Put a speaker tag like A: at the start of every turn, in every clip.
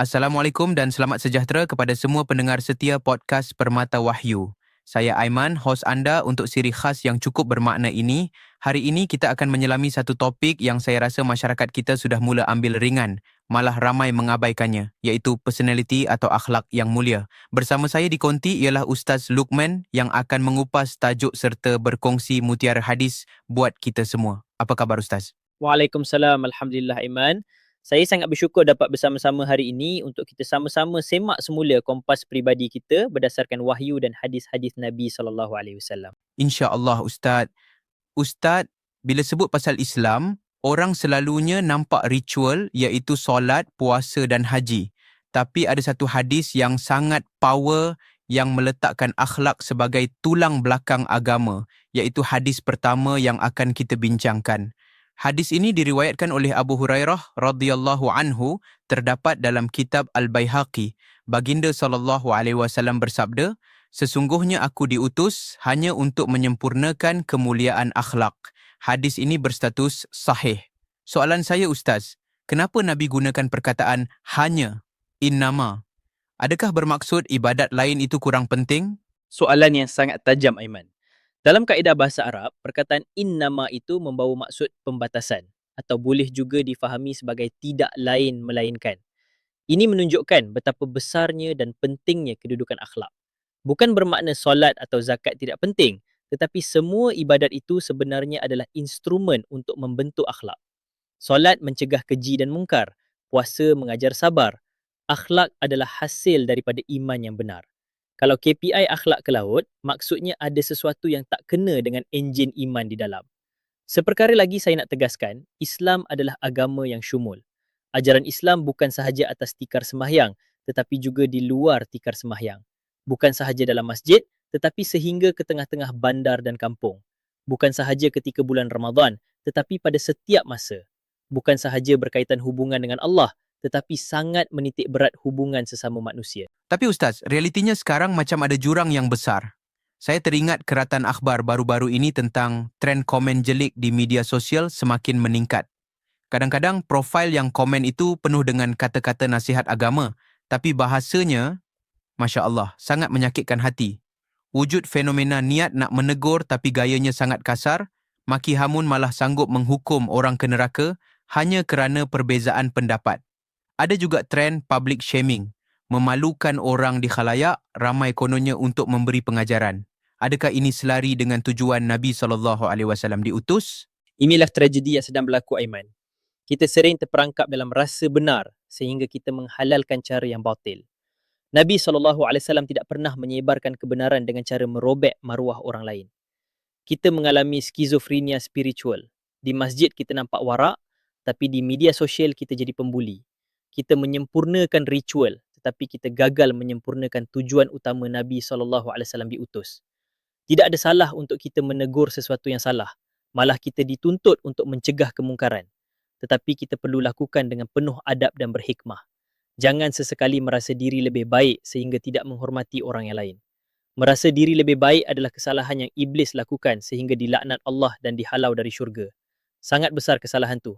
A: Assalamualaikum dan selamat sejahtera kepada semua pendengar setia podcast Permata Wahyu. Saya Aiman, hos anda untuk siri khas yang cukup bermakna ini. Hari ini kita akan menyelami satu topik yang saya rasa masyarakat kita sudah mula ambil ringan, malah ramai mengabaikannya, iaitu personality atau akhlak yang mulia. Bersama saya di konti ialah Ustaz Luqman yang akan mengupas tajuk serta berkongsi mutiara hadis buat kita semua. Apa khabar Ustaz?
B: Waalaikumsalam. Alhamdulillah Aiman. Saya sangat bersyukur dapat bersama-sama hari ini untuk kita sama-sama semak semula kompas peribadi kita berdasarkan wahyu dan hadis-hadis Nabi SAW.
A: InsyaAllah Ustaz. Ustaz, bila sebut pasal Islam, orang selalunya nampak ritual iaitu solat, puasa dan haji. Tapi ada satu hadis yang sangat power yang meletakkan akhlak sebagai tulang belakang agama, iaitu hadis pertama yang akan kita bincangkan. Hadis ini diriwayatkan oleh Abu Hurairah radhiyallahu anhu, terdapat dalam kitab Al-Baihaqi. Baginda SAW bersabda, "Sesungguhnya aku diutus hanya untuk menyempurnakan kemuliaan akhlak." Hadis ini berstatus sahih. Soalan saya Ustaz, kenapa Nabi gunakan perkataan hanya, innama? Adakah bermaksud ibadat lain itu kurang penting?
B: Soalan yang sangat tajam Aiman. Dalam kaedah bahasa Arab, perkataan innama itu membawa maksud pembatasan atau boleh juga difahami sebagai tidak lain melainkan. Ini menunjukkan betapa besarnya dan pentingnya kedudukan akhlak. Bukan bermakna solat atau zakat tidak penting, tetapi semua ibadat itu sebenarnya adalah instrumen untuk membentuk akhlak. Solat mencegah keji dan mungkar, puasa mengajar sabar. Akhlak adalah hasil daripada iman yang benar. Kalau KPI akhlak ke laut, maksudnya ada sesuatu yang tak kena dengan enjin iman di dalam. Seperkara lagi saya nak tegaskan, Islam adalah agama yang syumul. Ajaran Islam bukan sahaja atas tikar sembahyang, tetapi juga di luar tikar sembahyang. Bukan sahaja dalam masjid, tetapi sehingga ke tengah-tengah bandar dan kampung. Bukan sahaja ketika bulan Ramadan, tetapi pada setiap masa. Bukan sahaja berkaitan hubungan dengan Allah, tetapi sangat menitik berat hubungan sesama manusia.
A: Tapi Ustaz, realitinya sekarang macam ada jurang yang besar. Saya teringat keratan akhbar baru-baru ini tentang trend komen jelik di media sosial semakin meningkat. Kadang-kadang profil yang komen itu penuh dengan kata-kata nasihat agama, tapi bahasanya, Masya Allah, sangat menyakitkan hati. Wujud fenomena niat nak menegur tapi gayanya sangat kasar, maki hamun malah sanggup menghukum orang ke neraka hanya kerana perbezaan pendapat. Ada juga trend public shaming, memalukan orang di khalayak, ramai kononnya untuk memberi pengajaran. Adakah ini selari dengan tujuan Nabi SAW diutus?
B: Inilah tragedi yang sedang berlaku Aiman. Kita sering terperangkap dalam rasa benar sehingga kita menghalalkan cara yang batil. Nabi SAW tidak pernah menyebarkan kebenaran dengan cara merobek maruah orang lain. Kita mengalami skizofrenia spiritual. Di masjid kita nampak warak, tapi di media sosial kita jadi pembuli. Kita menyempurnakan ritual, tetapi kita gagal menyempurnakan tujuan utama Nabi SAW diutus. Tidak ada salah untuk kita menegur sesuatu yang salah. Malah kita dituntut untuk mencegah kemungkaran. Tetapi kita perlu lakukan dengan penuh adab dan berhikmah. Jangan sesekali merasa diri lebih baik sehingga tidak menghormati orang yang lain. Merasa diri lebih baik adalah kesalahan yang iblis lakukan sehingga dilaknat Allah dan dihalau dari syurga. Sangat besar kesalahan tu.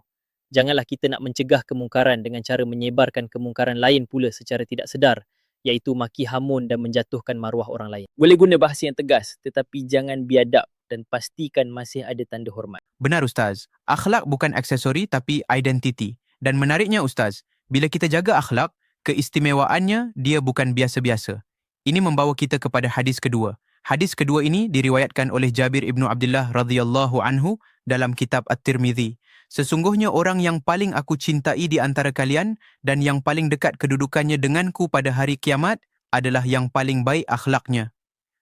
B: Janganlah kita nak mencegah kemungkaran dengan cara menyebarkan kemungkaran lain pula secara tidak sedar, iaitu maki hamun dan menjatuhkan maruah orang lain. Boleh guna bahasa yang tegas, tetapi jangan biadab dan pastikan masih ada tanda hormat.
A: Benar Ustaz, akhlak bukan aksesori tapi identiti. Dan menariknya Ustaz, bila kita jaga akhlak, keistimewaannya dia bukan biasa-biasa. Ini membawa kita kepada hadis kedua. Hadis kedua ini diriwayatkan oleh Jabir ibnu Abdullah radhiyallahu anhu dalam kitab At-Tirmidzi. Sesungguhnya orang yang paling aku cintai di antara kalian dan yang paling dekat kedudukannya denganku pada hari kiamat adalah yang paling baik akhlaknya.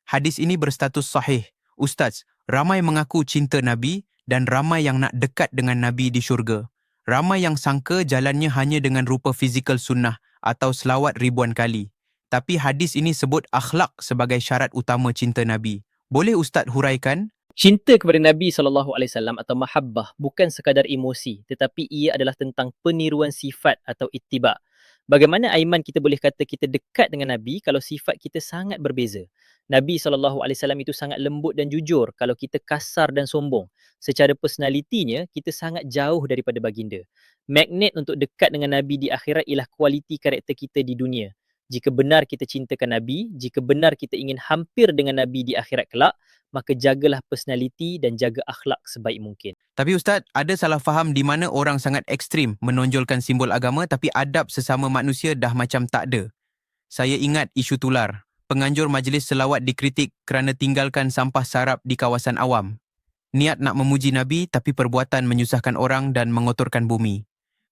A: Hadis ini berstatus sahih. Ustaz, ramai mengaku cinta Nabi dan ramai yang nak dekat dengan Nabi di syurga. Ramai yang sangka jalannya hanya dengan rupa fizikal sunnah atau selawat ribuan kali. Tapi hadis ini sebut akhlak sebagai syarat utama cinta Nabi. Boleh Ustaz huraikan?
B: Cinta kepada Nabi SAW atau mahabbah bukan sekadar emosi, tetapi ia adalah tentang peniruan sifat atau ittiba. Bagaimana Aiman kita boleh kata kita dekat dengan Nabi kalau sifat kita sangat berbeza? Nabi SAW itu sangat lembut dan jujur kalau kita kasar dan sombong. Secara personalitinya, kita sangat jauh daripada baginda. Magnet untuk dekat dengan Nabi di akhirat ialah kualiti karakter kita di dunia. Jika benar kita cintakan Nabi, jika benar kita ingin hampir dengan Nabi di akhirat kelak, maka jagalah personaliti dan jaga akhlak sebaik mungkin.
A: Tapi Ustaz, ada salah faham di mana orang sangat ekstrim menonjolkan simbol agama tapi adab sesama manusia dah macam tak ada. Saya ingat isu tular. Penganjur majlis selawat dikritik kerana tinggalkan sampah sarap di kawasan awam. Niat nak memuji Nabi tapi perbuatan menyusahkan orang dan mengotorkan bumi.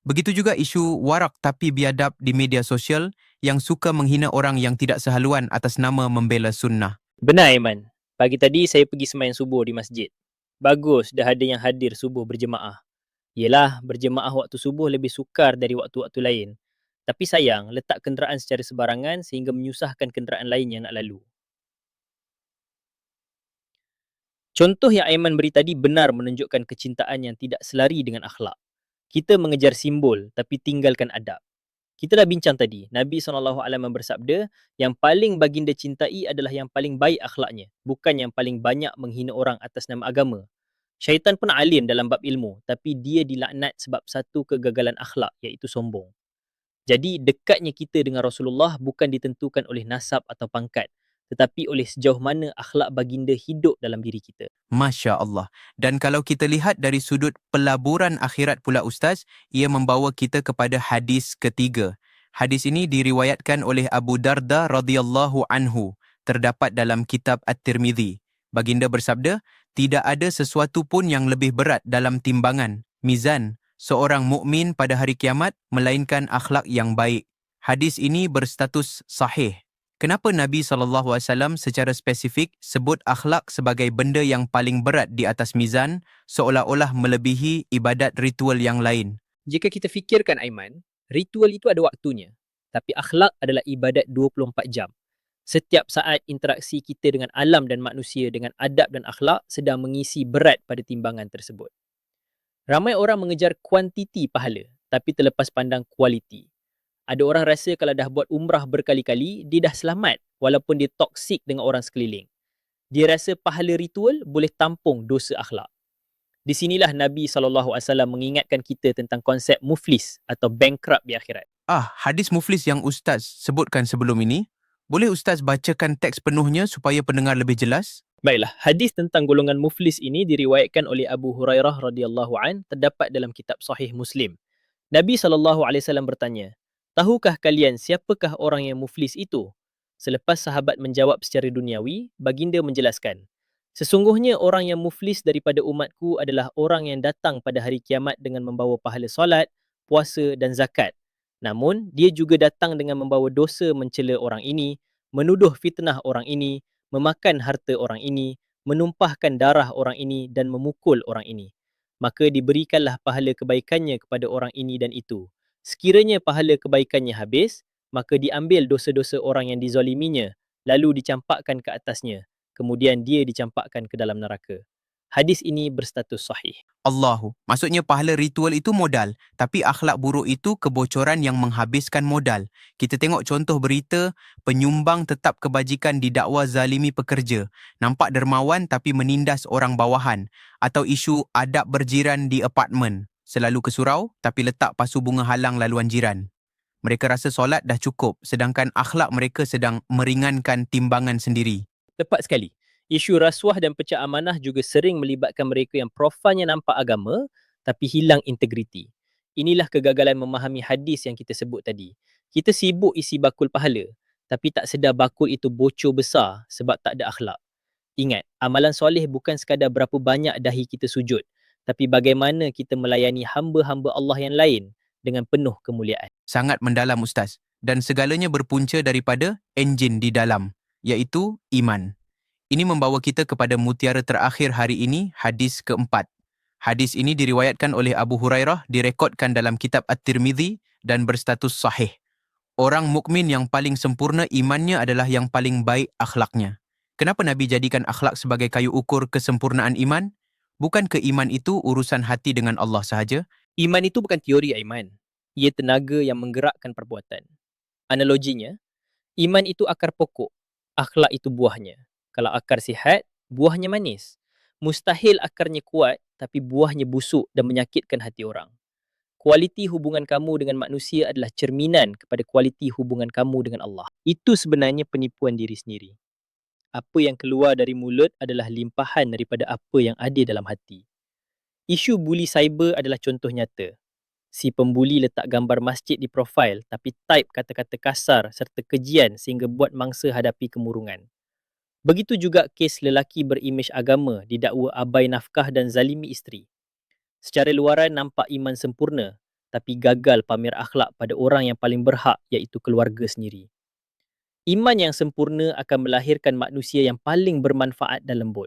A: Begitu juga isu warak tapi biadab di media sosial yang suka menghina orang yang tidak sehaluan atas nama membela sunnah.
B: Benar Aiman. Pagi tadi saya pergi sembahyang subuh di masjid. Bagus dah ada yang hadir subuh berjemaah. Yelah, berjemaah waktu subuh lebih sukar dari waktu-waktu lain. Tapi sayang, letak kenderaan secara sebarangan sehingga menyusahkan kenderaan lain yang nak lalu. Contoh yang Aiman beri tadi benar menunjukkan kecintaan yang tidak selari dengan akhlak. Kita mengejar simbol tapi tinggalkan adab. Kita dah bincang tadi, Nabi SAW bersabda, yang paling baginda cintai adalah yang paling baik akhlaknya, bukan yang paling banyak menghina orang atas nama agama. Syaitan pun alim dalam bab ilmu, tapi dia dilaknat sebab satu kegagalan akhlak, iaitu sombong. Jadi, dekatnya kita dengan Rasulullah bukan ditentukan oleh nasab atau pangkat, tetapi oleh sejauh mana akhlak baginda hidup dalam diri kita.
A: Masya Allah. Dan kalau kita lihat dari sudut pelaburan akhirat pula Ustaz, ia membawa kita kepada hadis ketiga. Hadis ini diriwayatkan oleh Abu Darda radhiyallahu anhu, terdapat dalam kitab At-Tirmidzi. Baginda bersabda, tidak ada sesuatu pun yang lebih berat dalam timbangan, mizan, seorang mukmin pada hari kiamat melainkan akhlak yang baik. Hadis ini berstatus sahih. Kenapa Nabi SAW secara spesifik sebut akhlak sebagai benda yang paling berat di atas mizan, seolah-olah melebihi ibadat ritual yang lain?
B: Jika kita fikirkan Aiman, ritual itu ada waktunya. Tapi akhlak adalah ibadat 24 jam. Setiap saat interaksi kita dengan alam dan manusia dengan adab dan akhlak sedang mengisi berat pada timbangan tersebut. Ramai orang mengejar kuantiti pahala, tapi terlepas pandang kualiti. Ada orang rasa kalau dah buat umrah berkali-kali, dia dah selamat walaupun dia toksik dengan orang sekeliling. Dia rasa pahala ritual boleh tampung dosa akhlak. Di sinilah Nabi SAW mengingatkan kita tentang konsep muflis atau bankrupt di akhirat.
A: Hadis muflis yang Ustaz sebutkan sebelum ini, boleh Ustaz bacakan teks penuhnya supaya pendengar lebih jelas?
B: Baiklah, hadis tentang golongan muflis ini diriwayatkan oleh Abu Hurairah radhiyallahu an, terdapat dalam kitab Sahih Muslim. Nabi SAW bertanya, "Tahukah kalian siapakah orang yang muflis itu?" Selepas sahabat menjawab secara duniawi, baginda menjelaskan, "Sesungguhnya orang yang muflis daripada umatku adalah orang yang datang pada hari kiamat dengan membawa pahala solat, puasa dan zakat. Namun, dia juga datang dengan membawa dosa mencela orang ini, menuduh fitnah orang ini, memakan harta orang ini, menumpahkan darah orang ini dan memukul orang ini. Maka diberikanlah pahala kebaikannya kepada orang ini dan itu. Sekiranya pahala kebaikannya habis, maka diambil dosa-dosa orang yang dizaliminya, lalu dicampakkan ke atasnya. Kemudian dia dicampakkan ke dalam neraka." Hadis ini berstatus sahih.
A: Maksudnya pahala ritual itu modal, tapi akhlak buruk itu kebocoran yang menghabiskan modal. Kita tengok contoh berita, penyumbang tetap kebajikan didakwa zalimi pekerja, nampak dermawan tapi menindas orang bawahan, atau isu adab berjiran di apartmen, selalu ke surau tapi letak pasu bunga halang laluan jiran. Mereka rasa solat dah cukup, sedangkan akhlak mereka sedang meringankan timbangan sendiri.
B: Tepat sekali. Isu rasuah dan pecah amanah juga sering melibatkan mereka yang profannya nampak agama tapi hilang integriti. Inilah kegagalan memahami hadis yang kita sebut tadi. Kita sibuk isi bakul pahala tapi tak sedar bakul itu bocor besar sebab tak ada akhlak. Ingat, amalan soleh bukan sekadar berapa banyak dahi kita sujud, tapi bagaimana kita melayani hamba-hamba Allah yang lain dengan penuh kemuliaan.
A: Sangat mendalam Ustaz, dan segalanya berpunca daripada enjin di dalam, iaitu iman. Ini membawa kita kepada mutiara terakhir hari ini, hadis keempat. Hadis ini diriwayatkan oleh Abu Hurairah, direkodkan dalam kitab At-Tirmidzi dan berstatus sahih. Orang mukmin yang paling sempurna imannya adalah yang paling baik akhlaknya. Kenapa Nabi jadikan akhlak sebagai kayu ukur kesempurnaan iman? Bukan ke iman itu urusan hati dengan Allah sahaja?
B: Iman itu bukan teori Aiman. Ia tenaga yang menggerakkan perbuatan. Analoginya, iman itu akar pokok, akhlak itu buahnya. Kalau akar sihat, buahnya manis. Mustahil akarnya kuat, tapi buahnya busuk dan menyakitkan hati orang. kualiti hubungan kamu dengan manusia adalah cerminan kepada kualiti hubungan kamu dengan Allah. Itu sebenarnya penipuan diri sendiri. Apa yang keluar dari mulut adalah limpahan daripada apa yang ada dalam hati. Isu buli cyber adalah contoh nyata. Si pembuli letak gambar masjid di profil tapi type kata-kata kasar serta kejian sehingga buat mangsa hadapi kemurungan. Begitu juga kes lelaki berimej agama didakwa abai nafkah dan zalimi isteri. Secara luaran nampak iman sempurna tapi gagal pamer akhlak pada orang yang paling berhak iaitu keluarga sendiri. Iman yang sempurna akan melahirkan manusia yang paling bermanfaat dan lembut.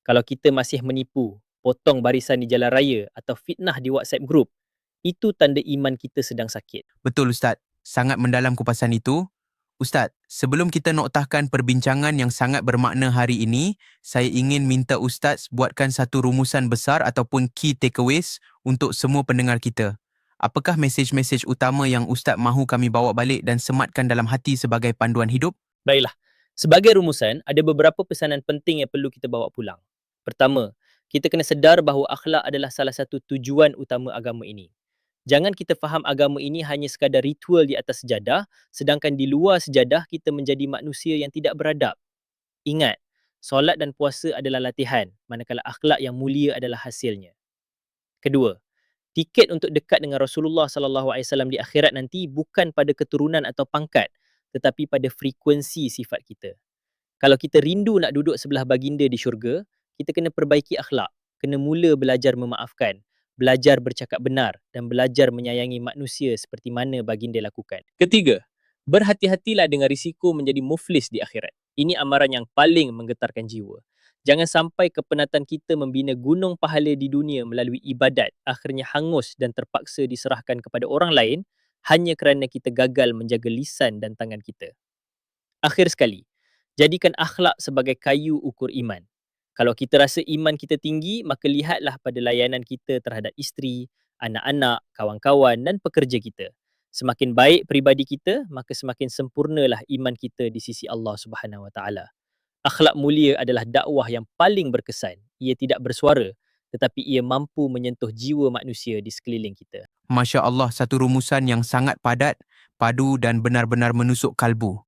B: Kalau kita masih menipu, potong barisan di jalan raya atau fitnah di WhatsApp group, itu tanda iman kita sedang sakit.
A: Betul Ustaz, sangat mendalam kupasan itu. Ustaz, sebelum kita noktahkan perbincangan yang sangat bermakna hari ini, saya ingin minta Ustaz buatkan satu rumusan besar ataupun key takeaways untuk semua pendengar kita. Apakah mesej-mesej utama yang Ustaz mahu kami bawa balik dan sematkan dalam hati sebagai panduan hidup?
B: Baiklah, sebagai rumusan, ada beberapa pesanan penting yang perlu kita bawa pulang. Pertama, kita kena sedar bahawa akhlak adalah salah satu tujuan utama agama ini. Jangan kita faham agama ini hanya sekadar ritual di atas sejadah, sedangkan di luar sejadah kita menjadi manusia yang tidak beradab. Ingat, solat dan puasa adalah latihan, manakala akhlak yang mulia adalah hasilnya. Kedua, tiket untuk dekat dengan Rasulullah SAW di akhirat nanti bukan pada keturunan atau pangkat, tetapi pada frekuensi sifat kita. Kalau kita rindu nak duduk sebelah baginda di syurga, kita kena perbaiki akhlak, kena mula belajar memaafkan, belajar bercakap benar dan belajar menyayangi manusia seperti mana baginda lakukan. Ketiga, berhati-hatilah dengan risiko menjadi muflis di akhirat. Ini amaran yang paling menggetarkan jiwa. Jangan sampai kepenatan kita membina gunung pahala di dunia melalui ibadat akhirnya hangus dan terpaksa diserahkan kepada orang lain hanya kerana kita gagal menjaga lisan dan tangan kita. Akhir sekali, jadikan akhlak sebagai kayu ukur iman. Kalau kita rasa iman kita tinggi, maka lihatlah pada layanan kita terhadap isteri, anak-anak, kawan-kawan dan pekerja kita. Semakin baik peribadi kita, maka semakin sempurnalah iman kita di sisi Allah Subhanahu Wa Taala. Akhlak mulia adalah dakwah yang paling berkesan. Ia tidak bersuara, tetapi ia mampu menyentuh jiwa manusia di sekeliling kita.
A: Masya Allah, satu rumusan yang sangat padat, padu dan benar-benar menusuk kalbu.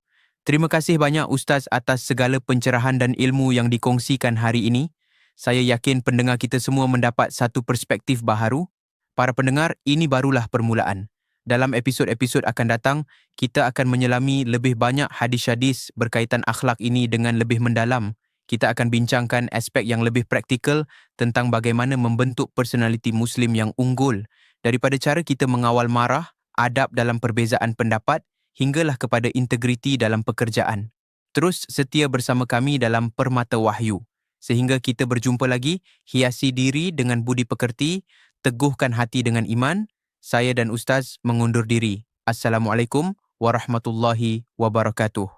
A: Terima kasih banyak Ustaz atas segala pencerahan dan ilmu yang dikongsikan hari ini. Saya yakin pendengar kita semua mendapat satu perspektif baharu. Para pendengar, ini barulah permulaan. Dalam episod-episod akan datang, kita akan menyelami lebih banyak hadis-hadis berkaitan akhlak ini dengan lebih mendalam. Kita akan bincangkan aspek yang lebih praktikal tentang bagaimana membentuk personaliti Muslim yang unggul, daripada cara kita mengawal marah, adab dalam perbezaan pendapat, hinggalah kepada integriti dalam pekerjaan. Terus setia bersama kami dalam Permata Wahyu. Sehingga kita berjumpa lagi, hiasi diri dengan budi pekerti, teguhkan hati dengan iman. Saya dan Ustaz mengundur diri. Assalamualaikum warahmatullahi wabarakatuh.